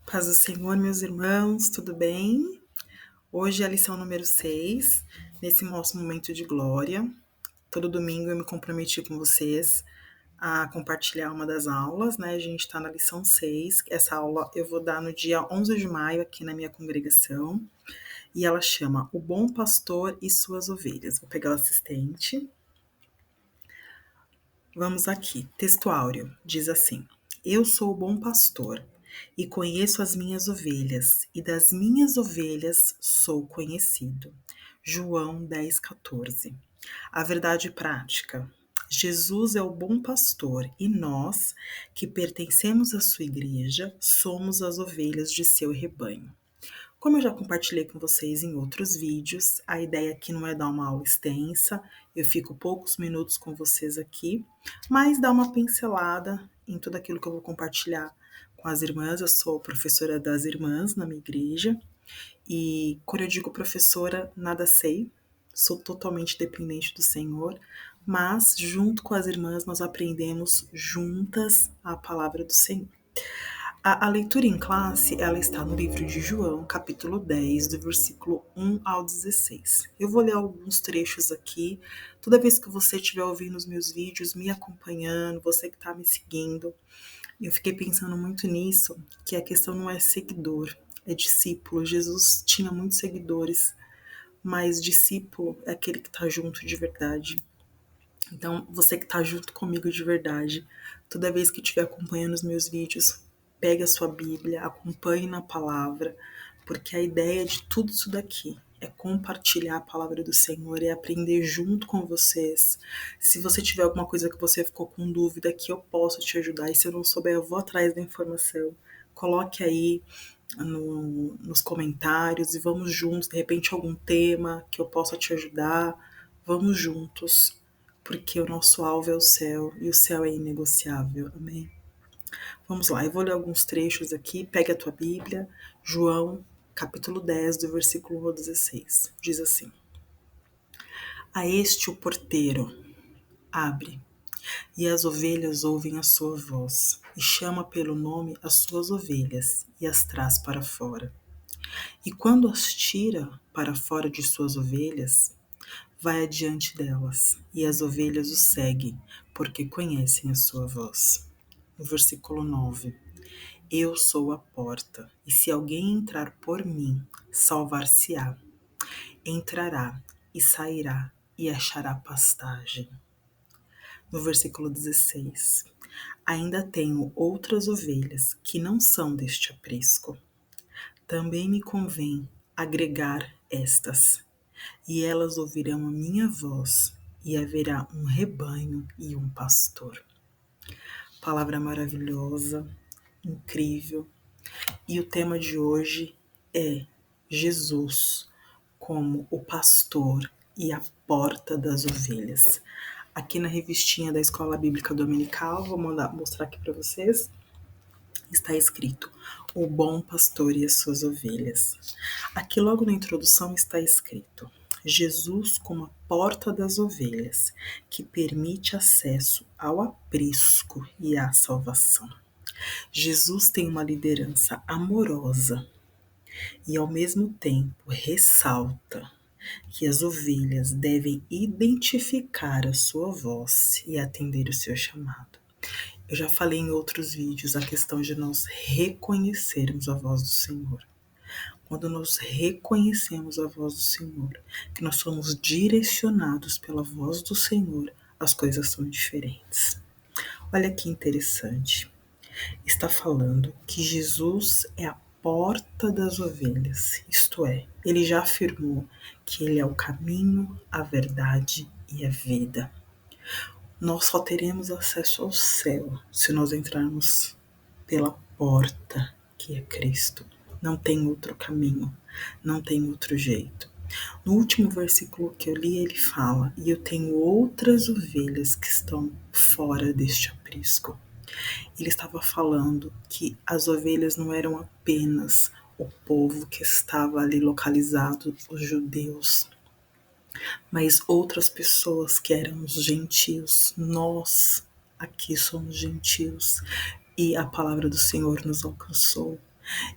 Paz do Senhor, meus irmãos, tudo bem? Hoje é a lição número 6, nesse nosso momento de glória. Todo domingo eu me comprometi com vocês a compartilhar uma das aulas, né? A gente está na lição 6. Essa aula eu vou dar no dia 11 de maio aqui na minha congregação e ela chama O Bom Pastor e Suas Ovelhas. Vou pegar o assistente. Vamos aqui, texto áureo, diz assim: Eu sou o bom pastor e conheço as minhas ovelhas, e das minhas ovelhas sou conhecido. João 10,14. A verdade prática. Jesus é o bom pastor e nós, que pertencemos à sua igreja, somos as ovelhas de seu rebanho. Como eu já compartilhei com vocês em outros vídeos, a ideia aqui não é dar uma aula extensa, eu fico poucos minutos com vocês aqui, mas dar uma pincelada em tudo aquilo que eu vou compartilhar com as irmãs. Eu sou professora das irmãs na minha igreja e quando eu digo professora, nada sei, sou totalmente dependente do Senhor, mas junto com as irmãs nós aprendemos juntas a palavra do Senhor. A leitura em classe, ela está no livro de João, capítulo 10, do versículo 1 ao 16. Eu vou ler alguns trechos aqui. Toda vez que você estiver ouvindo os meus vídeos, me acompanhando, você que está me seguindo, eu fiquei pensando muito nisso, que a questão não é seguidor, é discípulo. Jesus tinha muitos seguidores, mas discípulo é aquele que está junto de verdade. Então, você que está junto comigo de verdade, toda vez que estiver acompanhando os meus vídeos, pegue a sua Bíblia, acompanhe na palavra, porque a ideia de tudo isso daqui é compartilhar a palavra do Senhor e aprender junto com vocês. Se você tiver alguma coisa que você ficou com dúvida, que eu posso te ajudar, e se eu não souber, eu vou atrás da informação. Coloque aí nos comentários e vamos juntos, de repente algum tema que eu possa te ajudar, vamos juntos, porque o nosso alvo é o céu e o céu é inegociável, amém? Vamos lá, eu vou ler alguns trechos aqui, pegue a tua Bíblia, João, capítulo 10, do versículo 1 ao 16, diz assim: A este o porteiro abre, e as ovelhas ouvem a sua voz, e chama pelo nome as suas ovelhas, e as traz para fora. E quando as tira para fora de suas ovelhas, vai adiante delas, e as ovelhas o seguem, porque conhecem a sua voz. No versículo 9: Eu sou a porta, e se alguém entrar por mim, salvar-se-á. Entrará e sairá e achará pastagem. No versículo 16: Ainda tenho outras ovelhas que não são deste aprisco. Também me convém agregar estas, e elas ouvirão a minha voz, e haverá um rebanho e um pastor. Palavra maravilhosa, incrível. E o tema de hoje é Jesus como o pastor e a porta das ovelhas. Aqui na revistinha da Escola Bíblica Dominical, vou mostrar aqui para vocês, está escrito: O bom pastor e as suas ovelhas. Aqui logo na introdução está escrito: Jesus como a porta das ovelhas, que permite acesso ao aprisco e à salvação. Jesus tem uma liderança amorosa e ao mesmo tempo ressalta que as ovelhas devem identificar a sua voz e atender o seu chamado. Eu já falei em outros vídeos a questão de nós reconhecermos a voz do Senhor. Quando nós reconhecemos a voz do Senhor, que nós somos direcionados pela voz do Senhor, as coisas são diferentes. Olha que interessante. Está falando que Jesus é a porta das ovelhas, isto é, ele já afirmou que ele é o caminho, a verdade e a vida. Nós só teremos acesso ao céu se nós entrarmos pela porta que é Cristo. Não tem outro caminho, não tem outro jeito. No último versículo que eu li, ele fala: E eu tenho outras ovelhas que estão fora deste aprisco. Ele estava falando que as ovelhas não eram apenas o povo que estava ali localizado, os judeus, mas outras pessoas que eram os gentios. Nós aqui somos gentios e a palavra do Senhor nos alcançou.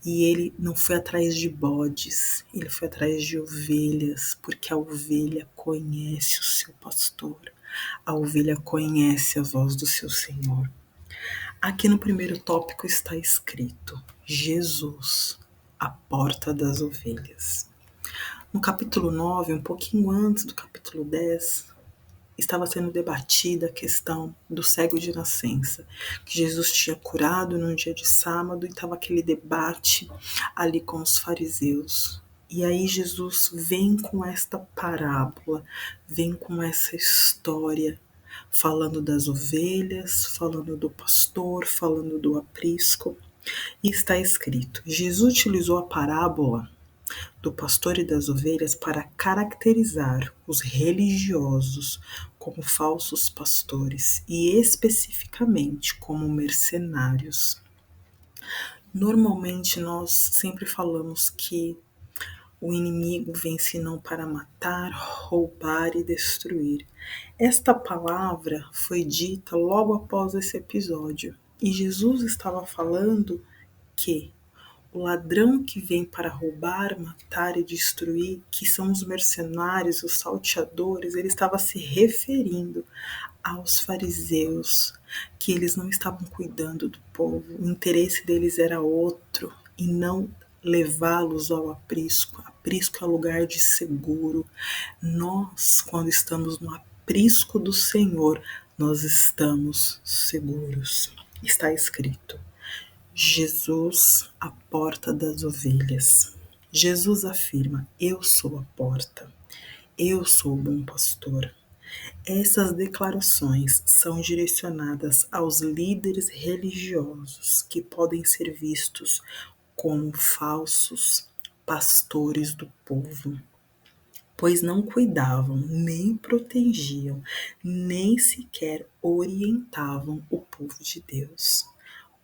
E ele não foi atrás de bodes, ele foi atrás de ovelhas, porque a ovelha conhece o seu pastor, a ovelha conhece a voz do seu Senhor. Aqui no primeiro tópico está escrito: Jesus, a porta das ovelhas. No capítulo 9, um pouquinho antes do capítulo 10, estava sendo debatida a questão do cego de nascença, que Jesus tinha curado no dia de sábado, e estava aquele debate ali com os fariseus. E aí Jesus vem com esta parábola, vem com essa história, falando das ovelhas, falando do pastor, falando do aprisco. E está escrito: Jesus utilizou a parábola do pastor e das ovelhas para caracterizar os religiosos como falsos pastores e especificamente como mercenários. Normalmente nós sempre falamos que o inimigo vem senão para matar, roubar e destruir. Esta palavra foi dita logo após esse episódio, e Jesus estava falando que o ladrão que vem para roubar, matar e destruir, que são os mercenários, os salteadores, ele estava se referindo aos fariseus, que eles não estavam cuidando do povo, o interesse deles era outro, e não levá-los ao aprisco. Aprisco é lugar de seguro. Nós, quando estamos no aprisco do Senhor, nós estamos seguros. Está escrito: Jesus, a porta das ovelhas. Jesus afirma: eu sou a porta, eu sou o bom pastor. Essas declarações são direcionadas aos líderes religiosos que podem ser vistos como falsos pastores do povo, pois não cuidavam, nem protegiam, nem sequer orientavam o povo de Deus.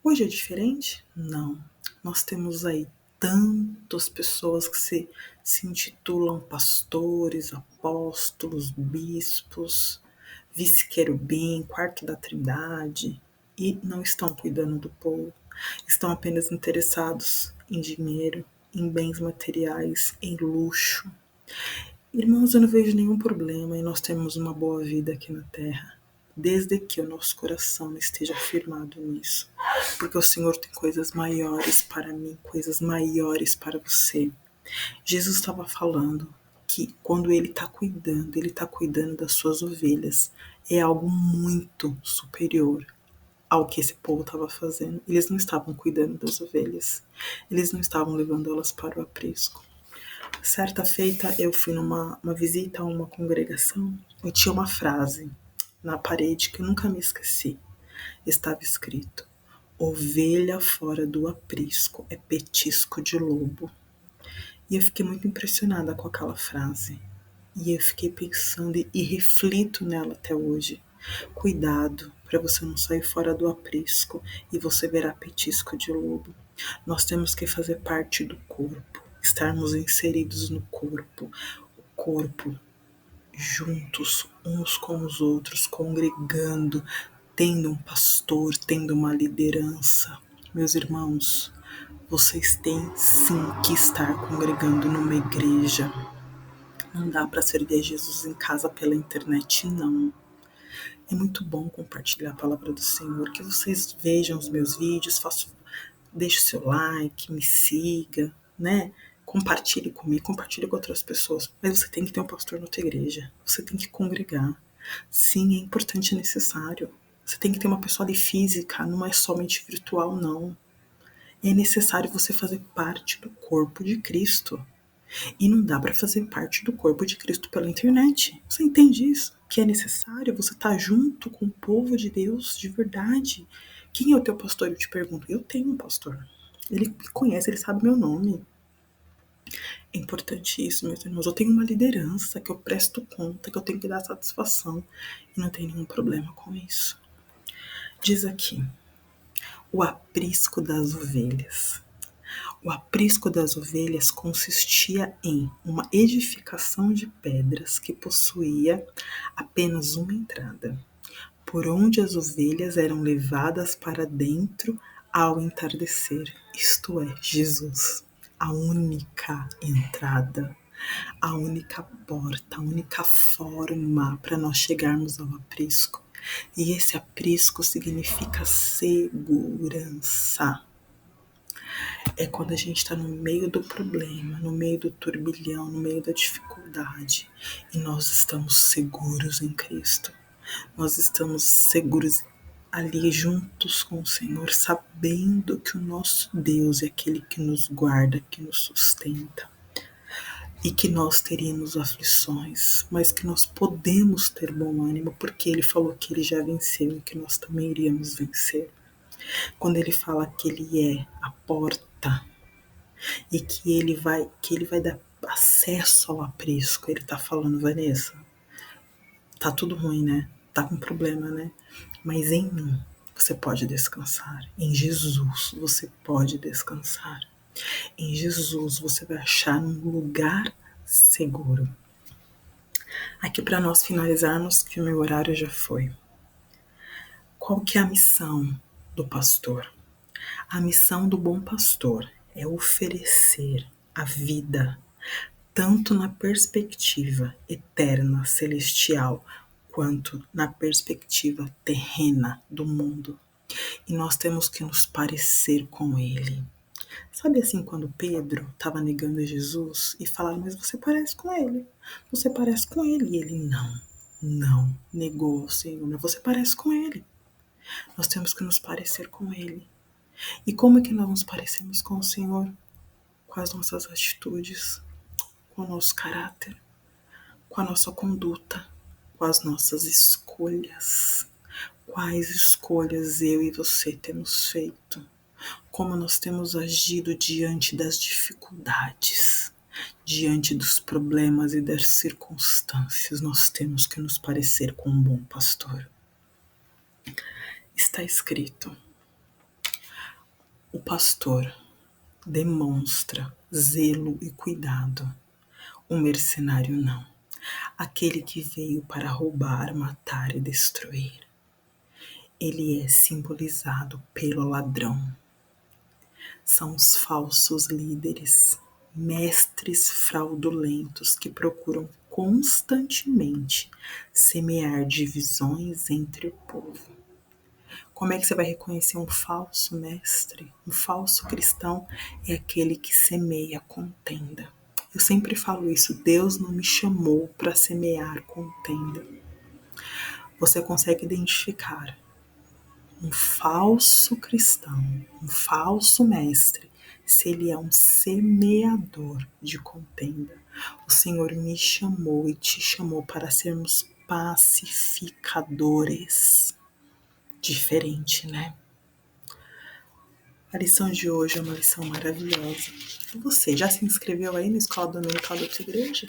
Hoje é diferente? Não. Nós temos aí tantas pessoas que se intitulam pastores, apóstolos, bispos, vice-querubim, quarto da trindade, e não estão cuidando do povo. Estão apenas interessados em dinheiro, em bens materiais, em luxo. Irmãos, eu não vejo nenhum problema em nós termos uma boa vida aqui na terra, desde que o nosso coração esteja firmado nisso, porque o Senhor tem coisas maiores para mim, coisas maiores para você. Jesus estava falando que quando Ele está cuidando das suas ovelhas, é algo muito superior ao que esse povo estava fazendo. Eles não estavam cuidando das ovelhas, eles não estavam levando elas para o aprisco. Certa feita eu fui numa visita a uma congregação e tinha uma frase na parede que eu nunca me esqueci. Estava escrito: ovelha fora do aprisco é petisco de lobo. E eu fiquei muito impressionada com aquela frase. E eu fiquei pensando e reflito nela até hoje. Cuidado para você não sair fora do aprisco e você verá petisco de lobo. Nós temos que fazer parte do corpo, estarmos inseridos no corpo, o corpo juntos uns com os outros, congregando, tendo um pastor, tendo uma liderança. Meus irmãos, vocês têm sim que estar congregando numa igreja. Não dá para servir Jesus em casa pela internet, não. É muito bom compartilhar a palavra do Senhor, que vocês vejam os meus vídeos, deixe o seu like, me siga, né? Compartilhe comigo, compartilhe com outras pessoas. Mas você tem que ter um pastor na tua igreja, você tem que congregar. Sim, é importante e necessário. Você tem que ter uma pessoa ali física, não é somente virtual, não. É necessário você fazer parte do corpo de Cristo. E não dá para fazer parte do corpo de Cristo pela internet. Você entende isso? Que é necessário você estar junto com o povo de Deus de verdade. Quem é o teu pastor? Eu te pergunto. Eu tenho um pastor. Ele me conhece, ele sabe meu nome. É importante isso, meus irmãos. Eu tenho uma liderança que eu presto conta, que eu tenho que dar satisfação. E não tem nenhum problema com isso. Diz aqui: o aprisco das ovelhas. O aprisco das ovelhas consistia em uma edificação de pedras que possuía apenas uma entrada, por onde as ovelhas eram levadas para dentro ao entardecer, isto é, Jesus, a única entrada, a única porta, a única forma para nós chegarmos ao aprisco. E esse aprisco significa segurança. É quando a gente está no meio do problema, no meio do turbilhão, no meio da dificuldade, e nós estamos seguros em Cristo. Nós estamos seguros ali juntos com o Senhor, sabendo que o nosso Deus é aquele que nos guarda, que nos sustenta. E que nós teríamos aflições, mas que nós podemos ter bom ânimo, porque Ele falou que Ele já venceu e que nós também iríamos vencer. Quando Ele fala que Ele é a porta e que Ele vai dar acesso ao aprisco, Ele tá falando, Vanessa, tá tudo ruim, né? Tá com problema, né? Mas em mim você pode descansar. Em Jesus você pode descansar. Em Jesus você vai achar um lugar seguro. Aqui para nós finalizarmos, que o meu horário já foi. Qual que é a missão do pastor? A missão do bom pastor é oferecer a vida, tanto na perspectiva eterna, celestial, quanto na perspectiva terrena do mundo. E nós temos que nos parecer com Ele. Sabe assim, quando Pedro estava negando Jesus e falaram, mas você parece com ele, você parece com ele. E ele, não, negou o Senhor, mas você parece com ele. Nós temos que nos parecer com ele. E como é que nós nos parecemos com o Senhor? Com as nossas atitudes, com o nosso caráter, com a nossa conduta, com as nossas escolhas. Quais escolhas eu e você temos feito? Como nós temos agido diante das dificuldades, diante dos problemas e das circunstâncias. Nós temos que nos parecer com um bom pastor. Está escrito: o pastor demonstra zelo e cuidado, o mercenário não. Aquele que veio para roubar, matar e destruir. Ele é simbolizado pelo ladrão. São os falsos líderes, mestres fraudulentos que procuram constantemente semear divisões entre o povo. Como é que você vai reconhecer um falso mestre? Um falso cristão é aquele que semeia contenda. Eu sempre falo isso, Deus não me chamou para semear contenda. Você consegue identificar um falso cristão, um falso mestre, se ele é um semeador de contenda. O Senhor me chamou e te chamou para sermos pacificadores. Diferente, né? A lição de hoje é uma lição maravilhosa. Você já se inscreveu aí na Escola Dominical da tua igreja?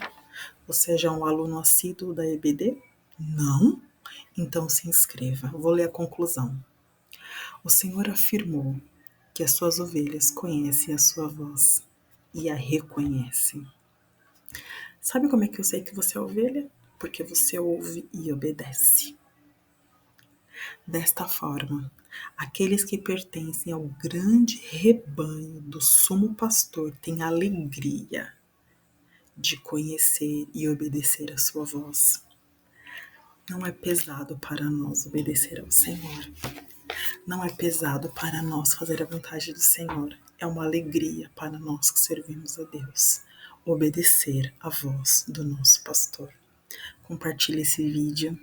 Você já é um aluno assíduo da EBD? Não? Então se inscreva. Vou ler a conclusão. O Senhor afirmou que as suas ovelhas conhecem a sua voz e a reconhecem. Sabe como é que eu sei que você é ovelha? Porque você ouve e obedece. Desta forma, aqueles que pertencem ao grande rebanho do sumo pastor têm a alegria de conhecer e obedecer a sua voz. Não é pesado para nós obedecer ao Senhor. Não é pesado para nós fazer a vontade do Senhor. É uma alegria para nós que servimos a Deus. Obedecer a voz do nosso pastor. Compartilhe esse vídeo.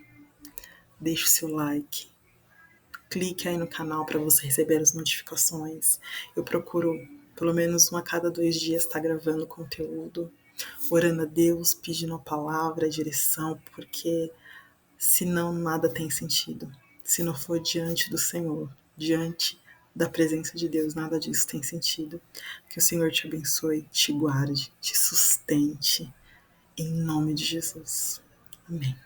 Deixe o seu like. Clique aí no canal para você receber as notificações. Eu procuro, pelo menos 1 a cada 2 dias, estar gravando conteúdo. Orando a Deus, pedindo a palavra, a direção, porque senão nada tem sentido. Se não for diante do Senhor, diante da presença de Deus, nada disso tem sentido. Que o Senhor te abençoe, te guarde, te sustente, em nome de Jesus. Amém.